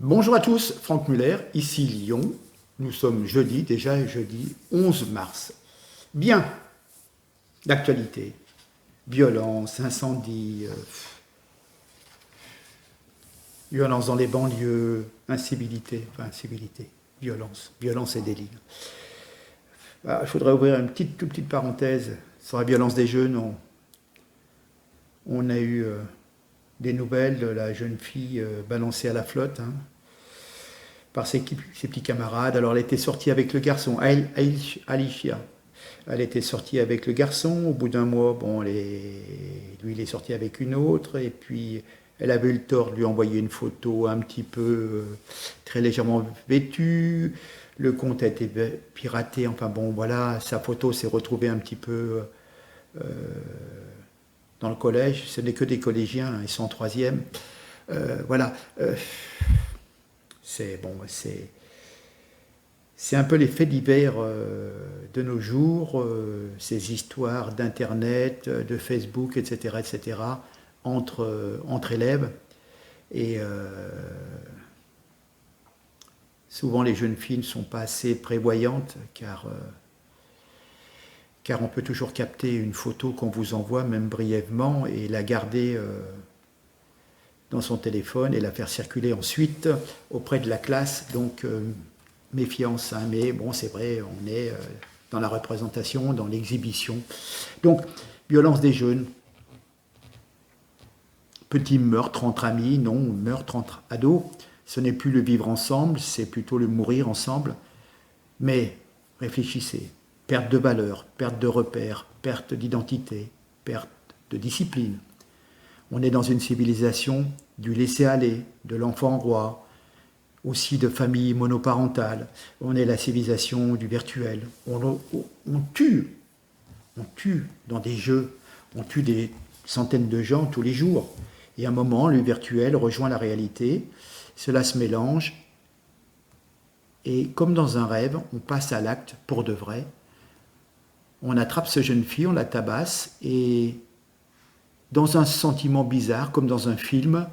Bonjour à tous, Franck Muller, ici Lyon. Nous sommes jeudi 11 mars. Bien, d'actualité, violence, incendie, violence dans les banlieues, incivilité, violence et délit. Il faudrait ouvrir une toute petite parenthèse sur la violence des jeunes. On a eu des nouvelles de la jeune fille balancée à la flotte par ses petits camarades. Alors elle était sortie avec le garçon, Alicia. Elle était sortie avec le garçon. Au bout d'un mois, lui il est sorti avec une autre. Et puis elle avait eu le tort de lui envoyer une photo un petit peu très légèrement vêtue. Le compte a été piraté. Enfin bon, voilà, sa photo s'est retrouvée un petit peu dans le collège. Ce n'est que des collégiens, ils sont en troisième. Voilà. C'est un peu les faits divers de nos jours, ces histoires d'internet, de Facebook, etc., entre élèves. Et souvent les jeunes filles ne sont pas assez prévoyantes car on peut toujours capter une photo qu'on vous envoie, même brièvement, et la garder dans son téléphone et la faire circuler ensuite auprès de la classe. Donc méfiance, mais bon, c'est vrai, on est dans la représentation, dans l'exhibition. Donc violence des jeunes, petit meurtre entre amis, non, meurtre entre ados. Ce n'est plus le vivre ensemble, c'est plutôt le mourir ensemble. Mais réfléchissez, perte de valeur, perte de repères, perte d'identité, perte de discipline. On est dans une civilisation du laisser-aller, de l'enfant roi, aussi de famille monoparentale. On est la civilisation du virtuel. On tue dans des jeux, on tue des centaines de gens tous les jours. Et à un moment, le virtuel rejoint la réalité, cela se mélange, et comme dans un rêve, on passe à l'acte pour de vrai. On attrape cette jeune fille, on la tabasse, et dans un sentiment bizarre, comme dans un film,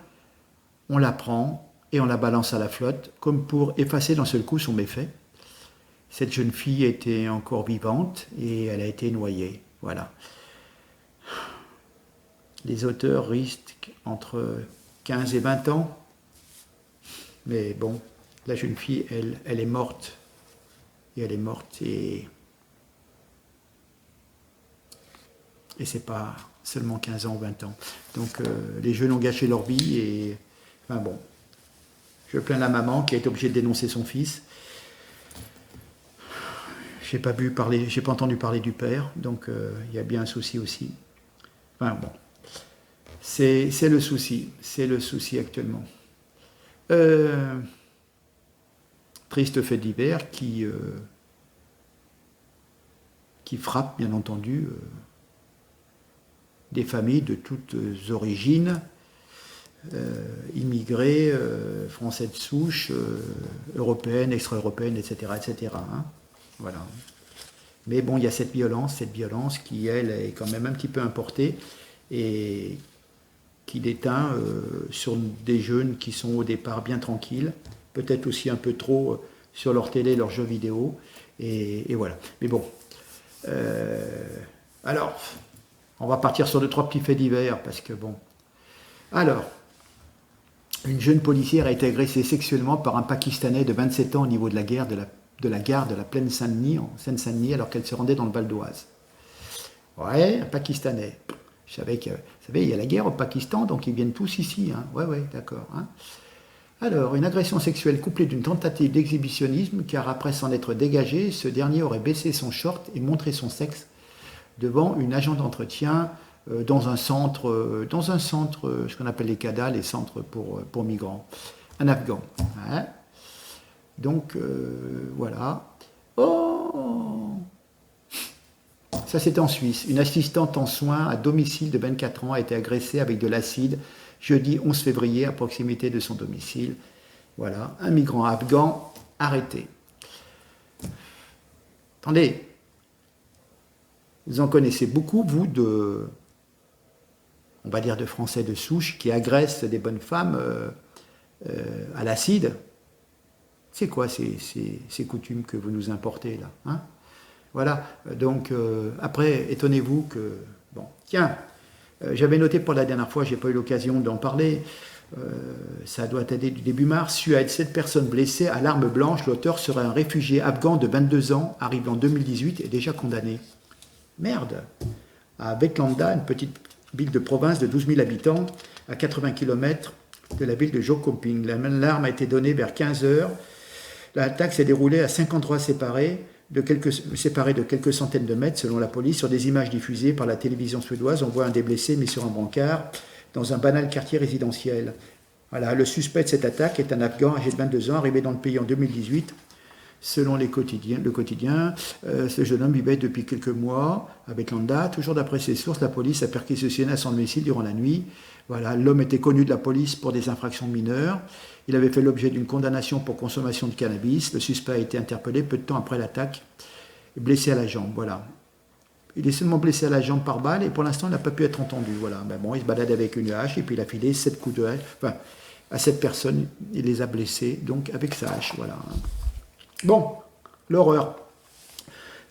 on la prend et on la balance à la flotte, comme pour effacer d'un seul coup son méfait. Cette jeune fille était encore vivante et elle a été noyée. Voilà. Les auteurs risquent entre 15 et 20 ans, mais bon, la jeune fille, elle est morte. Et elle est morte et c'est pas seulement 15 ans ou 20 ans. Donc les jeunes ont gâché leur vie et enfin bon, je plains la maman qui a été obligée de dénoncer son fils. J'ai pas entendu parler du père, donc il y a bien un souci aussi. Enfin bon, c'est le souci actuellement. Triste fait divers qui frappe bien entendu des familles de toutes origines, immigrés, français de souche, européennes, extra-européennes, etc. Voilà. Mais bon, il y a cette violence qui, elle, est quand même un petit peu importée et qui déteint sur des jeunes qui sont au départ bien tranquilles, peut-être aussi un peu trop sur leur télé, leurs jeux vidéo, et voilà. Mais bon. Alors, on va partir sur 2-3 petits faits divers, parce que bon. Alors, une jeune policière a été agressée sexuellement par un Pakistanais de 27 ans au niveau de la gare de la Plaine Saint-Denis, en Seine-Saint-Denis, alors qu'elle se rendait dans le Val d'Oise. Ouais, un Pakistanais. Je savais que, vous savez, il y a la guerre au Pakistan, donc ils viennent tous ici. Hein. Ouais, d'accord. Hein. Alors, une agression sexuelle couplée d'une tentative d'exhibitionnisme, car après s'en être dégagé, ce dernier aurait baissé son short et montré son sexe devant une agent d'entretien dans un centre, ce qu'on appelle les CADA, les centres pour migrants, un Afghan. Hein. Donc, voilà. Oh! Ça, c'était en Suisse. Une assistante en soins à domicile de 24 ans a été agressée avec de l'acide jeudi 11 février à proximité de son domicile. Voilà, un migrant afghan arrêté. Attendez, vous en connaissez beaucoup, vous, on va dire de Français de souche, qui agressent des bonnes femmes à l'acide. C'est quoi ces coutumes que vous nous importez là, hein? Voilà, donc après, étonnez-vous que... Bon, tiens, j'avais noté pour la dernière fois, je n'ai pas eu l'occasion d'en parler, ça doit dater du début mars, Suède, 7 personnes blessées à l'arme blanche, l'auteur serait un réfugié afghan de 22 ans, arrivé en 2018 et déjà condamné. Merde. À Vetlanda, une petite ville de province de 12 000 habitants, à 80 km de la ville de Jönköping. L'arme a été donnée vers 15 heures. L'attaque s'est déroulée à 5 endroits séparés de quelques centaines de mètres, selon la police. Sur des images diffusées par la télévision suédoise, on voit un des blessés mis sur un brancard dans un banal quartier résidentiel. Voilà, le suspect de cette attaque est un Afghan âgé de 22 ans, arrivé dans le pays en 2018. Selon le quotidien, ce jeune homme vivait depuis quelques mois avec Landa. Toujours d'après ses sources, la police a perquisitionné à son domicile durant la nuit. Voilà, l'homme était connu de la police pour des infractions mineures. Il avait fait l'objet d'une condamnation pour consommation de cannabis. Le suspect a été interpellé peu de temps après l'attaque, blessé à la jambe. Voilà. Il est seulement blessé à la jambe par balle et pour l'instant, il n'a pas pu être entendu. Voilà. Ben bon, il se balade avec une hache et puis il a filé 7 coups de hache. Enfin, à 7 personnes, il les a blessés, donc avec sa hache. Voilà. Bon, l'horreur.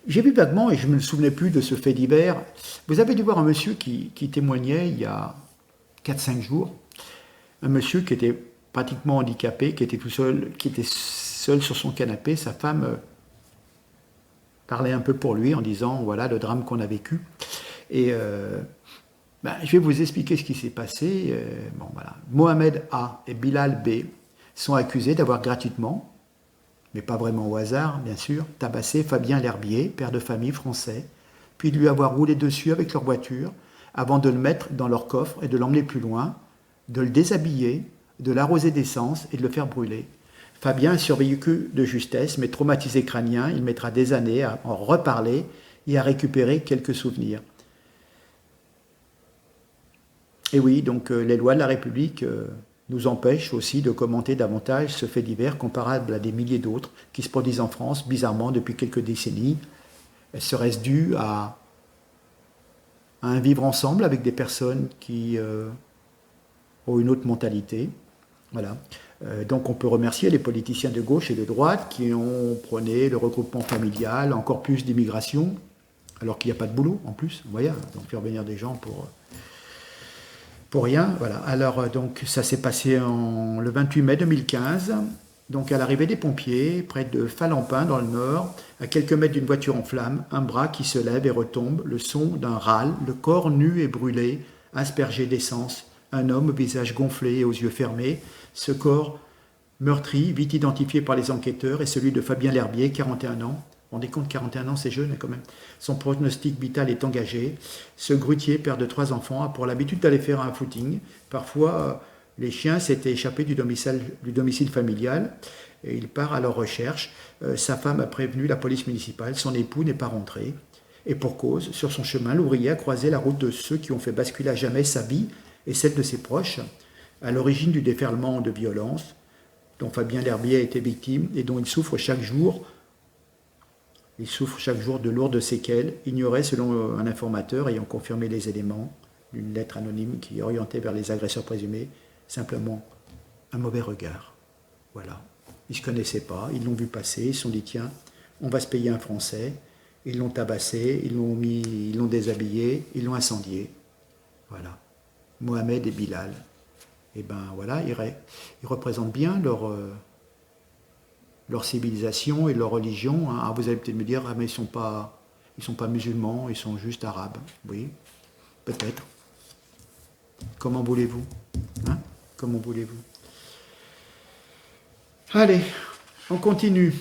J'ai vu vaguement, et je ne me souvenais plus de ce fait divers, vous avez dû voir un monsieur qui témoignait il y a 4-5 jours, un monsieur qui était pratiquement handicapé, qui était seul sur son canapé, sa femme parlait un peu pour lui en disant, voilà, le drame qu'on a vécu. Et je vais vous expliquer ce qui s'est passé. Bon, voilà. Mohamed A et Bilal B sont accusés d'avoir gratuitement, mais pas vraiment au hasard, bien sûr, tabassé Fabien L'Herbier, père de famille français, puis de lui avoir roulé dessus avec leur voiture, avant de le mettre dans leur coffre et de l'emmener plus loin, de le déshabiller, de l'arroser d'essence et de le faire brûler. Fabien a survécu de justesse, mais traumatisé crânien, il mettra des années à en reparler et à récupérer quelques souvenirs. Et oui, donc les lois de la République nous empêchent aussi de commenter davantage ce fait divers comparable à des milliers d'autres qui se produisent en France, bizarrement, depuis quelques décennies. Serait-ce dû à un vivre ensemble avec des personnes qui ont une autre mentalité? Voilà. Donc on peut remercier les politiciens de gauche et de droite qui ont prôné le regroupement familial, encore plus d'immigration, alors qu'il n'y a pas de boulot en plus. Voilà, donc faire venir des gens pour rien. Voilà. Alors donc ça s'est passé le 28 mai 2015, donc à l'arrivée des pompiers, près de Falampin dans le nord, à quelques mètres d'une voiture en flammes, un bras qui se lève et retombe, le son d'un râle, le corps nu et brûlé, aspergé d'essence, un homme au visage gonflé et aux yeux fermés. Ce corps meurtri, vite identifié par les enquêteurs, est celui de Fabien L'Herbier, 41 ans. Vous vous rendez compte, 41 ans, c'est jeune quand même. Son pronostic vital est engagé. Ce grutier, père de 3 enfants, a pour l'habitude d'aller faire un footing. Parfois, les chiens s'étaient échappés du domicile familial et il part à leur recherche. Sa femme a prévenu la police municipale. Son époux n'est pas rentré. Et pour cause, sur son chemin, l'ouvrier a croisé la route de ceux qui ont fait basculer à jamais sa vie et celle de ses proches, à l'origine du déferlement de violence dont Fabien L'Herbier a été victime et dont il souffre chaque jour. Il souffre chaque jour de lourdes séquelles, ignorées selon un informateur ayant confirmé les éléments d'une lettre anonyme qui orientait vers les agresseurs présumés, simplement un mauvais regard. Voilà. Ils ne se connaissaient pas, ils l'ont vu passer, ils se sont dit tiens, on va se payer un Français. Ils l'ont tabassé, ils l'ont déshabillé, ils l'ont incendié. Voilà. Mohamed et Bilal. Et ben voilà, ils représentent bien leur civilisation et leur religion. Hein. Ah, vous allez peut-être me dire, ah, mais ils sont pas musulmans, ils sont juste arabes. Oui, peut-être. Comment voulez-vous, hein? Comment voulez-vous? Allez, on continue.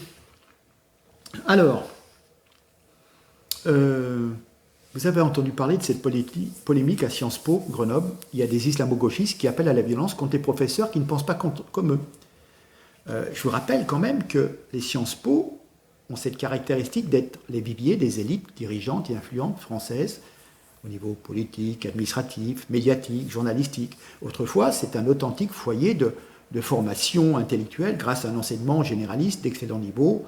Alors, vous avez entendu parler de cette polémique à Sciences Po, Grenoble. Il y a des islamo-gauchistes qui appellent à la violence contre les professeurs qui ne pensent pas comme eux. Je vous rappelle quand même que les Sciences Po ont cette caractéristique d'être les viviers des élites dirigeantes et influentes françaises au niveau politique, administratif, médiatique, journalistique. Autrefois, c'est un authentique foyer de formation intellectuelle grâce à un enseignement généraliste d'excellent niveau,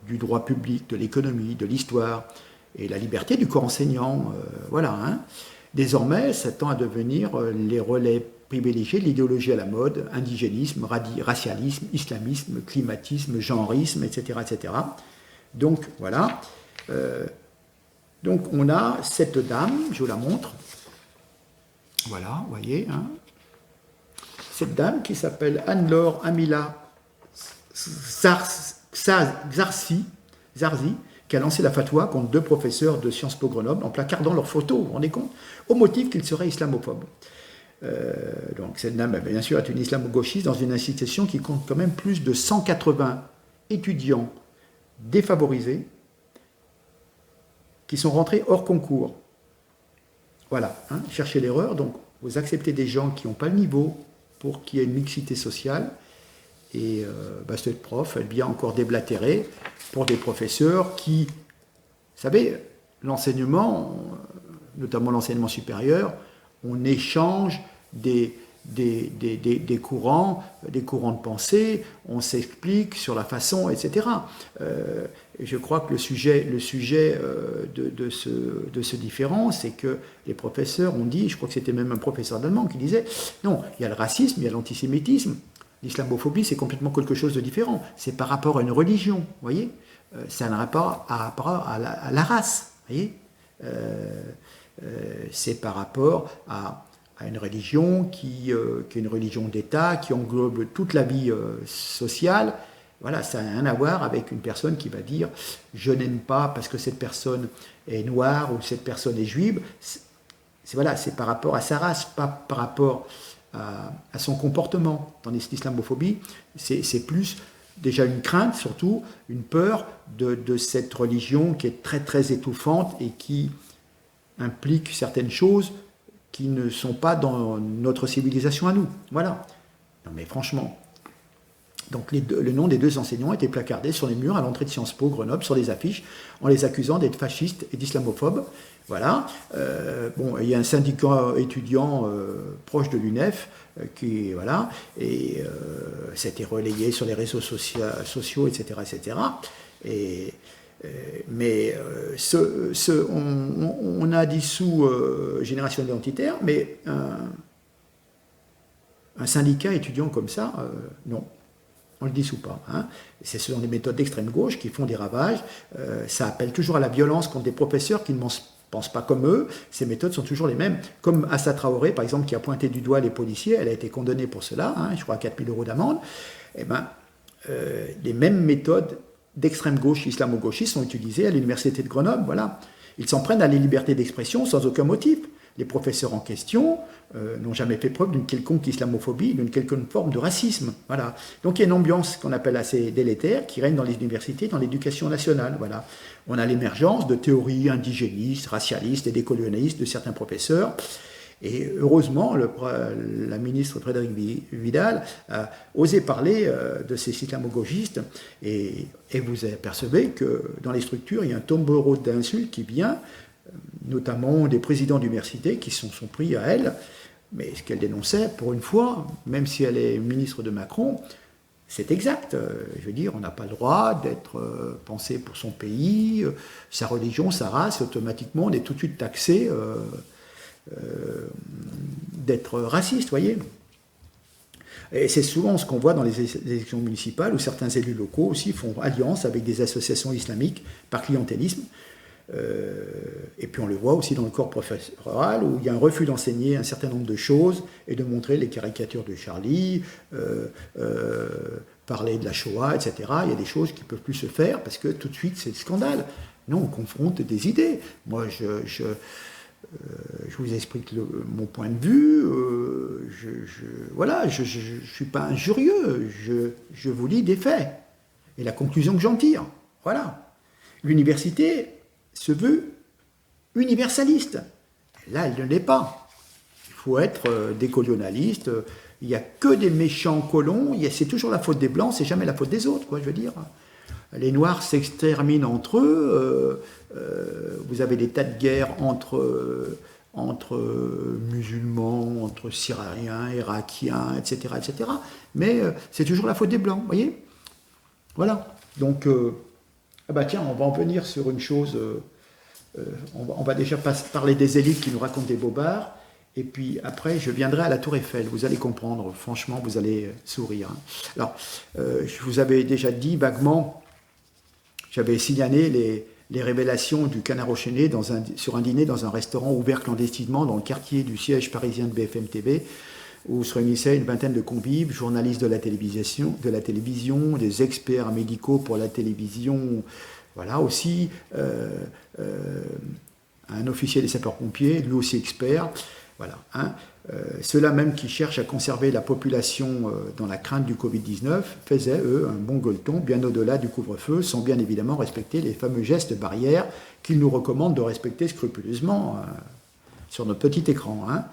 du droit public, de l'économie, de l'histoire et la liberté du corps enseignant. Voilà. Hein. Désormais, ça tend à devenir les relais privilégier l'idéologie à la mode, indigénisme, racialisme, islamisme, climatisme, genrisme, etc. etc. Donc voilà. Donc on a cette dame, je vous la montre. Voilà, vous voyez. Hein. Cette dame qui s'appelle Anne-Laure Amila Zarzi, qui a lancé la fatwa contre 2 professeurs de Sciences Po Grenoble en placardant leurs photos, vous vous rendez compte, au motif qu'ils seraient islamophobes. Donc cette dame, bien sûr, est une islamo-gauchiste dans une institution qui compte quand même plus de 180 étudiants défavorisés qui sont rentrés hors concours. Voilà, hein, cherchez l'erreur, donc vous acceptez des gens qui n'ont pas le niveau pour qu'il y ait une mixité sociale, et cette prof, elle vient encore déblatérer pour des professeurs qui, vous savez, l'enseignement, notamment l'enseignement supérieur, on échange des courants de pensée, on s'explique sur la façon, etc. Je crois que le sujet de ce différend, c'est que les professeurs ont dit, je crois que c'était même un professeur d'allemand qui disait, non, il y a le racisme, il y a l'antisémitisme, l'islamophobie, c'est complètement quelque chose de différent. C'est par rapport à une religion, vous voyez. C'est un rapport à la race, vous voyez. C'est par rapport à une religion qui est une religion d'État, qui englobe toute la vie sociale. Voilà, ça n'a rien à voir avec une personne qui va dire « je n'aime pas parce que cette personne est noire ou cette personne est juive ». C'est par rapport à sa race, pas par rapport à son comportement. Tandis que l'islamophobie, c'est plus déjà une crainte, surtout une peur de cette religion qui est très très étouffante et qui implique certaines choses qui ne sont pas dans notre civilisation à nous. Voilà. Non mais franchement. Donc le nom des 2 enseignants était placardé sur les murs à l'entrée de Sciences Po Grenoble, sur les affiches, en les accusant d'être fascistes et d'islamophobes. Voilà. Il y a un syndicat étudiant proche de l'UNEF qui, voilà, et c'était relayé sur les réseaux sociaux, etc., etc. Mais on a dissous Génération Identitaire, mais un syndicat étudiant comme ça, non. On ne le dissout pas. Hein. Ce sont des méthodes d'extrême gauche qui font des ravages. Ça appelle toujours à la violence contre des professeurs qui ne pensent pas comme eux. Ces méthodes sont toujours les mêmes. Comme Assa Traoré, par exemple, qui a pointé du doigt les policiers, elle a été condamnée pour cela, hein, je crois à 4 000 € d'amende. Eh bien, les mêmes méthodes d'extrême gauche islamo-gauchiste sont utilisées à l'université de Grenoble. Voilà. Ils s'en prennent à la liberté d'expression sans aucun motif. Les professeurs en question n'ont jamais fait preuve d'une quelconque islamophobie, d'une quelconque forme de racisme. Voilà. Donc il y a une ambiance qu'on appelle assez délétère qui règne dans les universités, dans l'éducation nationale. Voilà. On a l'émergence de théories indigénistes, racialistes et décolonialistes de certains professeurs. Et heureusement, la ministre Frédérique Vidal a osé parler de ces islamo-gauchistes et vous apercevez que dans les structures, il y a un tombereau d'insultes qui vient, notamment des présidents d'université qui sont pris à elle, mais ce qu'elle dénonçait, pour une fois, même si elle est ministre de Macron, c'est exact. Je veux dire, on n'a pas le droit d'être pensé pour son pays, sa religion, sa race, automatiquement, on est tout de suite taxé d'être raciste, vous voyez. Et c'est souvent ce qu'on voit dans les élections municipales où certains élus locaux aussi font alliance avec des associations islamiques par clientélisme. Et puis on le voit aussi dans le corps professoral où il y a un refus d'enseigner un certain nombre de choses et de montrer les caricatures de Charlie, parler de la Shoah, etc. Il y a des choses qui ne peuvent plus se faire parce que tout de suite c'est le scandale. Non, on confronte des idées. Moi, je vous explique mon point de vue. Voilà, je ne suis pas injurieux. Je vous lis des faits et la conclusion que j'en tire. Voilà. L'université se veut universaliste. Là, elle ne l'est pas. Il faut être décolonialiste. Il n'y a que des méchants colons. C'est toujours la faute des Blancs, c'est jamais la faute des autres, quoi, je veux dire. Les Noirs s'exterminent entre eux. Vous avez des tas de guerres entre musulmans, entre Syriens, Irakiens, etc., etc. Mais c'est toujours la faute des Blancs, vous voyez. Voilà. Donc, tiens, on va en venir sur une chose. On va déjà parler des élites qui nous racontent des bobards. Et puis après, je viendrai à la Tour Eiffel. Vous allez comprendre, franchement, vous allez sourire. Hein. Alors, je vous avais déjà dit vaguement, j'avais signalé les révélations du canard enchaîné sur un dîner dans un restaurant ouvert clandestinement dans le quartier du siège parisien de BFM TV, où se réunissaient une vingtaine de convives, journalistes de la télévision, des experts médicaux pour la télévision, voilà, aussi un officier des sapeurs-pompiers, lui aussi expert, voilà, hein. Ceux-là même qui cherchent à conserver la population dans la crainte du Covid-19 faisaient, eux, un bon gueuleton bien au-delà du couvre-feu, sans bien évidemment respecter les fameux gestes barrières qu'ils nous recommandent de respecter scrupuleusement sur notre petit écran. Hein.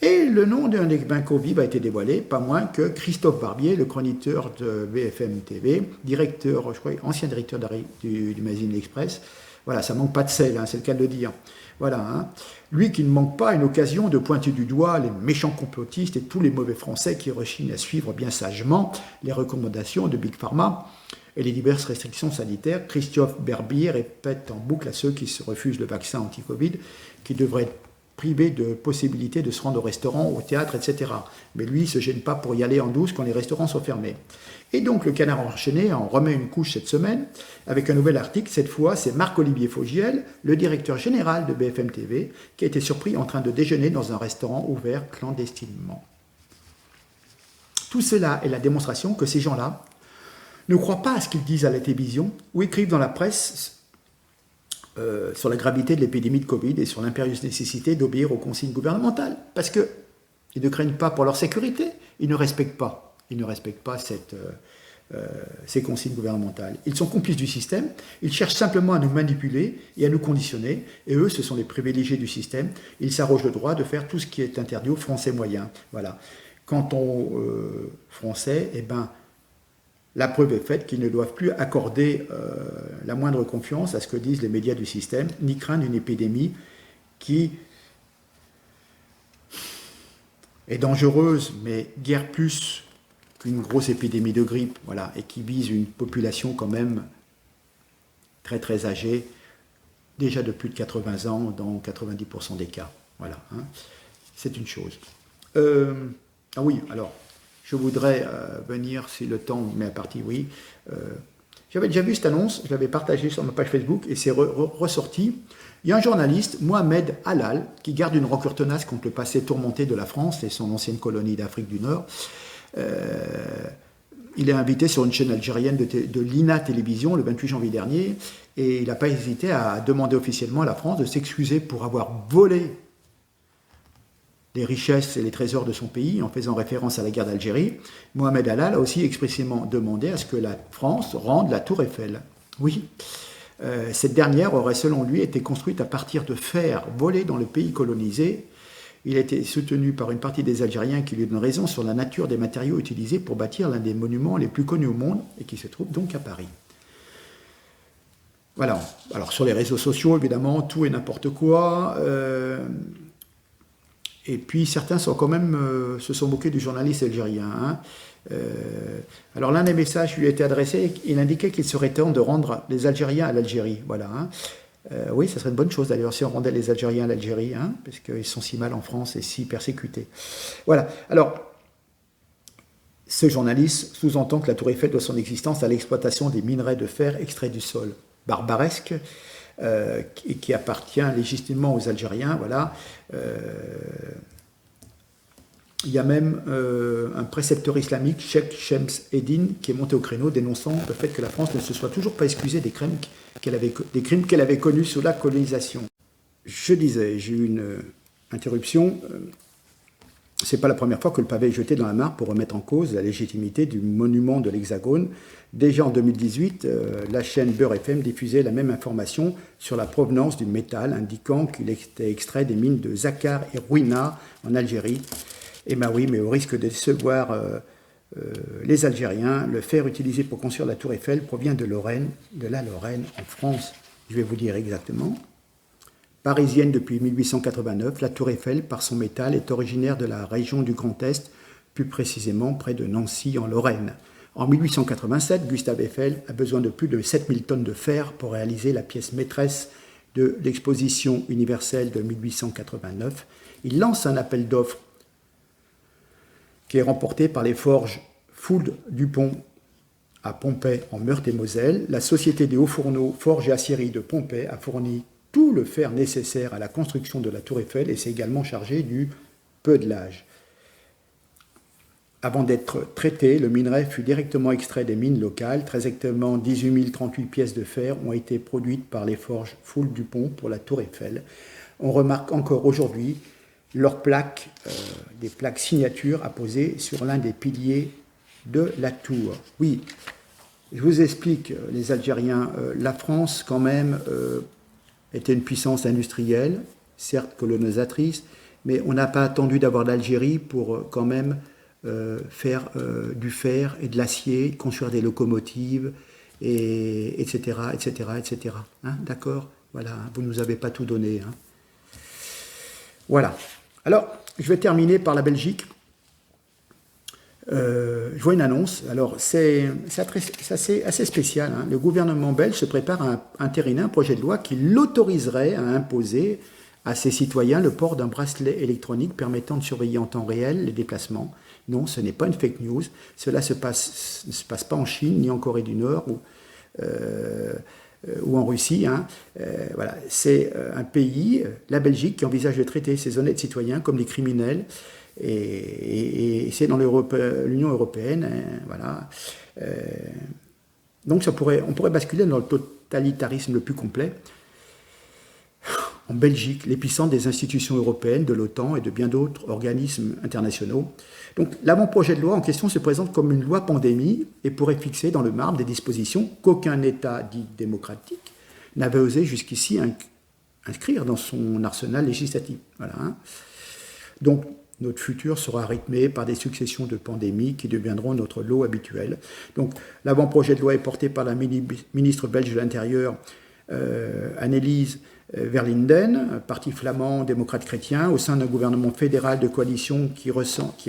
Et le nom d'un des convives a été dévoilé, pas moins que Christophe Barbier, le chroniqueur de BFM TV, directeur, je crois, ancien directeur du magazine L'Express. Voilà, ça manque pas de sel, hein, c'est le cas de le dire. Voilà, hein. Lui qui ne manque pas une occasion de pointer du doigt les méchants complotistes et tous les mauvais Français qui rechignent à suivre bien sagement les recommandations de Big Pharma et les diverses restrictions sanitaires. Christophe Barbier répète en boucle à ceux qui se refusent le vaccin anti-Covid qu'ils devraient être privés de possibilité de se rendre au restaurant, au théâtre, etc. Mais lui, il ne se gêne pas pour y aller en douce quand les restaurants sont fermés. Et donc, le canard enchaîné en remet une couche cette semaine avec un nouvel article. Cette fois, c'est Marc-Olivier Fogiel, le directeur général de BFM TV, qui a été surpris en train de déjeuner dans un restaurant ouvert clandestinement. Tout cela est la démonstration que ces gens-là ne croient pas à ce qu'ils disent à la télévision ou écrivent dans la presse sur la gravité de l'épidémie de Covid et sur l'impérieuse nécessité d'obéir aux consignes gouvernementales. Parce qu'ils ne craignent pas pour leur sécurité, ils ne respectent pas. Ils ne respectent pas ces consignes gouvernementales. Ils sont complices du système, ils cherchent simplement à nous manipuler et à nous conditionner, et eux, ce sont les privilégiés du système. Ils s'arrogent le droit de faire tout ce qui est interdit aux Français moyens. Voilà. Quant aux Français, eh ben, la preuve est faite qu'ils ne doivent plus accorder la moindre confiance à ce que disent les médias du système, ni craindre une épidémie qui est dangereuse, mais guère plus qu'une grosse épidémie de grippe, voilà, et qui vise une population quand même très très âgée, déjà de plus de 80 ans dans 90% des cas. Voilà, hein. C'est une chose. Ah oui, alors, je voudrais venir, si le temps met à partie, oui. J'avais déjà vu cette annonce, je l'avais partagée sur ma page Facebook et c'est ressorti. Il y a un journaliste, Mohamed Halal, qui garde une rancœur tenace contre le passé tourmenté de la France et son ancienne colonie d'Afrique du Nord. Il est invité sur une chaîne algérienne de l'INA Télévision le 28 janvier dernier et il n'a pas hésité à demander officiellement à la France de s'excuser pour avoir volé les richesses et les trésors de son pays en faisant référence à la guerre d'Algérie. Mohamed Halal a aussi expressément demandé à ce que la France rende la Tour Eiffel. Oui, cette dernière aurait selon lui été construite à partir de fer volé dans le pays colonisé. Il a été soutenu par une partie des Algériens qui lui donnent raison sur la nature des matériaux utilisés pour bâtir l'un des monuments les plus connus au monde et qui se trouve donc à Paris. Voilà. Alors sur les réseaux sociaux, évidemment, tout et n'importe quoi. Et puis certains sont quand même, se sont moqués du journaliste algérien. Hein. Alors l'un des messages lui a été adressé, il indiquait qu'il serait temps de rendre les Algériens à l'Algérie. Voilà. Hein. Oui, ça serait une bonne chose d'ailleurs si on rendait les Algériens à l'Algérie, hein, parce qu'ils sont si mal en France et si persécutés. Voilà. Alors, ce journaliste sous-entend que la Tour Eiffel doit son existence à l'exploitation des minerais de fer extraits du sol. Barbaresque, qui appartient légitimement aux Algériens. Voilà. Il y a même un précepteur islamique, Cheikh Shems Eddine, qui est monté au créneau dénonçant le fait que la France ne se soit toujours pas excusée des crimes qu'elle avait connus sous la colonisation. Je disais, j'ai eu une interruption. C'est pas la première fois que le pavé est jeté dans la mare pour remettre en cause la légitimité du monument de l'Hexagone. Déjà en 2018, la chaîne Beurre FM diffusait la même information sur la provenance du métal, indiquant qu'il était extrait des mines de Zakar et Rouina en Algérie. Et bien oui, mais au risque de décevoir les Algériens, le fer utilisé pour construire la Tour Eiffel provient de Lorraine, de la Lorraine en France. Je vais vous dire exactement. Parisienne depuis 1889, la Tour Eiffel, par son métal, est originaire de la région du Grand Est, plus précisément près de Nancy en Lorraine. En 1887, Gustave Eiffel a besoin de plus de 7000 tonnes de fer pour réaliser la pièce maîtresse de l'exposition universelle de 1889. Il lance un appel d'offres qui est remporté par les forges Fould-Dupont à Pompey en Meurthe-et-Moselle. La société des hauts fourneaux Forges et Aciéries de Pompey a fourni tout le fer nécessaire à la construction de la tour Eiffel et s'est également chargé du peudelage. Avant d'être traité, le minerai fut directement extrait des mines locales. Très exactement, 18 038 pièces de fer ont été produites par les forges Fould-Dupont pour la tour Eiffel. On remarque encore aujourd'hui leurs plaques, des plaques signatures apposées sur l'un des piliers de la tour. Oui, je vous explique, les Algériens, la France quand même était une puissance industrielle, certes colonisatrice, mais on n'a pas attendu d'avoir l'Algérie pour quand même faire du fer et de l'acier, construire des locomotives, et, etc., etc., etc. Hein, d'accord. Voilà, vous ne nous avez pas tout donné. Hein. Voilà. Alors, je vais terminer par la Belgique. Je vois une annonce. Alors, c'est assez spécial. Hein. Le gouvernement belge se prépare à entériner un projet de loi qui l'autoriserait à imposer à ses citoyens le port d'un bracelet électronique permettant de surveiller en temps réel les déplacements. Non, ce n'est pas une fake news. Cela ne se passe pas en Chine, ni en Corée du Nord, ou en Russie. Hein. Voilà. C'est un pays, la Belgique, qui envisage de traiter ses honnêtes citoyens comme des criminels. Et c'est dans l'Union européenne. Hein, voilà. Donc on pourrait basculer dans le totalitarisme le plus complet. En Belgique, l'épicentre des institutions européennes, de l'OTAN et de bien d'autres organismes internationaux. Donc l'avant-projet de loi en question se présente comme une loi pandémie et pourrait fixer dans le marbre des dispositions qu'aucun État dit démocratique n'avait osé jusqu'ici inscrire dans son arsenal législatif. Voilà, hein. Donc notre futur sera rythmé par des successions de pandémies qui deviendront notre lot habituel. Donc l'avant-projet de loi est porté par la ministre belge de l'Intérieur, Annelies Verlinden, parti flamand démocrate chrétien, au sein d'un gouvernement fédéral de coalition qui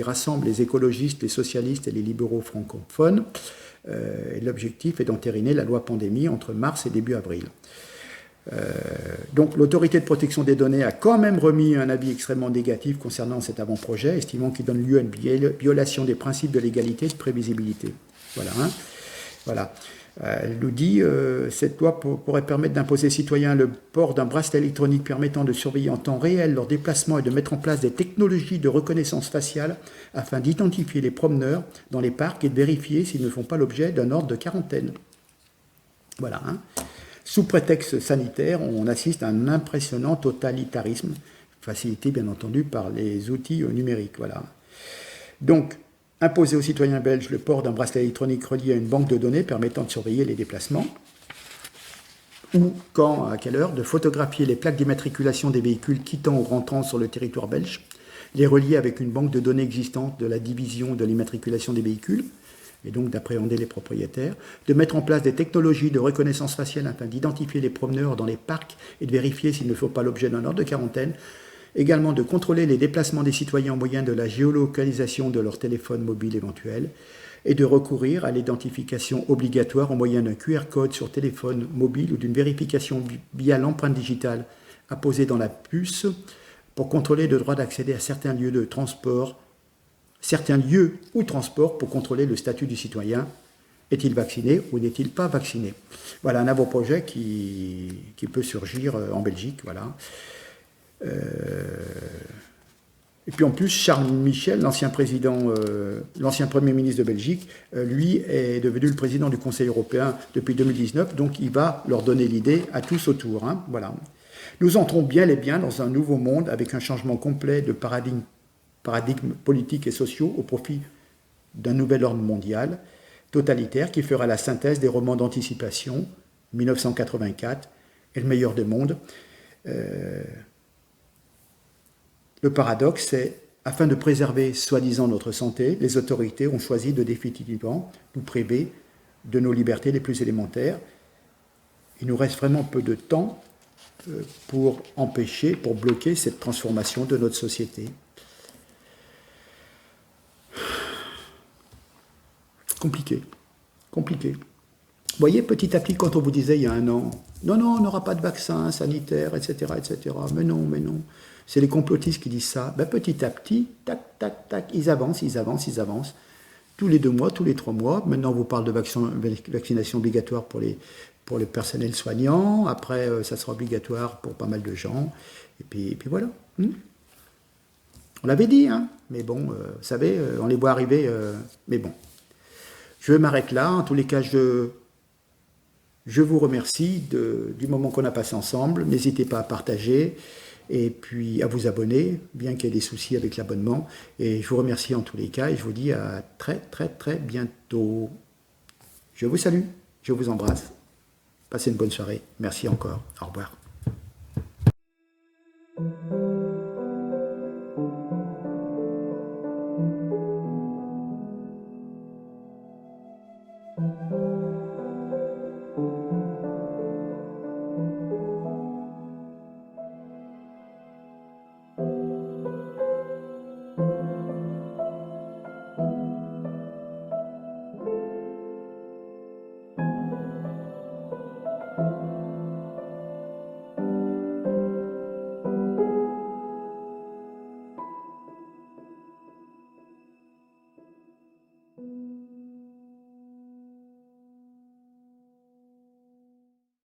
rassemble les écologistes, les socialistes et les libéraux francophones. L'objectif est d'entériner la loi pandémie entre mars et début avril. Donc l'autorité de protection des données a quand même remis un avis extrêmement négatif concernant cet avant-projet, estimant qu'il donne lieu à une violation des principes de légalité et de prévisibilité. Voilà. Hein. Voilà. Elle nous dit cette loi pourrait permettre d'imposer aux citoyens le port d'un bracelet électronique permettant de surveiller en temps réel leurs déplacements et de mettre en place des technologies de reconnaissance faciale afin d'identifier les promeneurs dans les parcs et de vérifier s'ils ne font pas l'objet d'un ordre de quarantaine. Voilà. Hein. Sous prétexte sanitaire, on assiste à un impressionnant totalitarisme, facilité bien entendu par les outils numériques. Voilà. Donc, imposer aux citoyens belges le port d'un bracelet électronique relié à une banque de données permettant de surveiller les déplacements, ou quand, à quelle heure, de photographier les plaques d'immatriculation des véhicules quittant ou rentrant sur le territoire belge, les relier avec une banque de données existante de la division de l'immatriculation des véhicules, et donc d'appréhender les propriétaires, de mettre en place des technologies de reconnaissance faciale afin d'identifier les promeneurs dans les parcs et de vérifier s'ils ne font pas l'objet d'un ordre de quarantaine, également de contrôler les déplacements des citoyens au moyen de la géolocalisation de leur téléphone mobile éventuel, et de recourir à l'identification obligatoire au moyen d'un QR code sur téléphone mobile ou d'une vérification via l'empreinte digitale apposée dans la puce pour contrôler le droit d'accéder à certains lieux de transport, certains lieux ou transports pour contrôler le statut du citoyen. Est-il vacciné ou n'est-il pas vacciné? Voilà un avant-projet qui peut surgir en Belgique. Voilà. Et puis en plus, Charles Michel, l'ancien Premier ministre de Belgique, lui est devenu le président du Conseil européen depuis 2019, donc il va leur donner l'idée à tous autour. Hein. Voilà. Nous entrons bien et bien dans un nouveau monde avec un changement complet de paradigme politiques et sociaux au profit d'un nouvel ordre mondial totalitaire qui fera la synthèse des romans d'anticipation 1984 et Le meilleur des mondes. Le paradoxe, c'est afin de préserver soi-disant notre santé, les autorités ont choisi de définitivement nous priver de nos libertés les plus élémentaires. Il nous reste vraiment peu de temps pour bloquer cette transformation de notre société. Compliqué. voyez, petit à petit, quand on vous disait il y a un an, non, non, on n'aura pas de vaccin sanitaire, etc., etc., mais non, mais non. C'est les complotistes qui disent ça. Ben, petit à petit, tac, tac, tac, ils avancent, ils avancent, ils avancent. Tous les 2 mois, tous les 3 mois. Maintenant, on vous parle de vaccination obligatoire pour les personnels soignants. Après, ça sera obligatoire pour pas mal de gens. Et puis voilà. On l'avait dit, hein. Mais bon, vous savez, on les voit arriver. Mais bon. Je m'arrête là. En tous les cas, je vous remercie du moment qu'on a passé ensemble. N'hésitez pas à partager et puis à vous abonner, bien qu'il y ait des soucis avec l'abonnement. Et je vous remercie en tous les cas et je vous dis à très très très bientôt. Je vous salue, je vous embrasse. Passez une bonne soirée. Merci encore. Au revoir.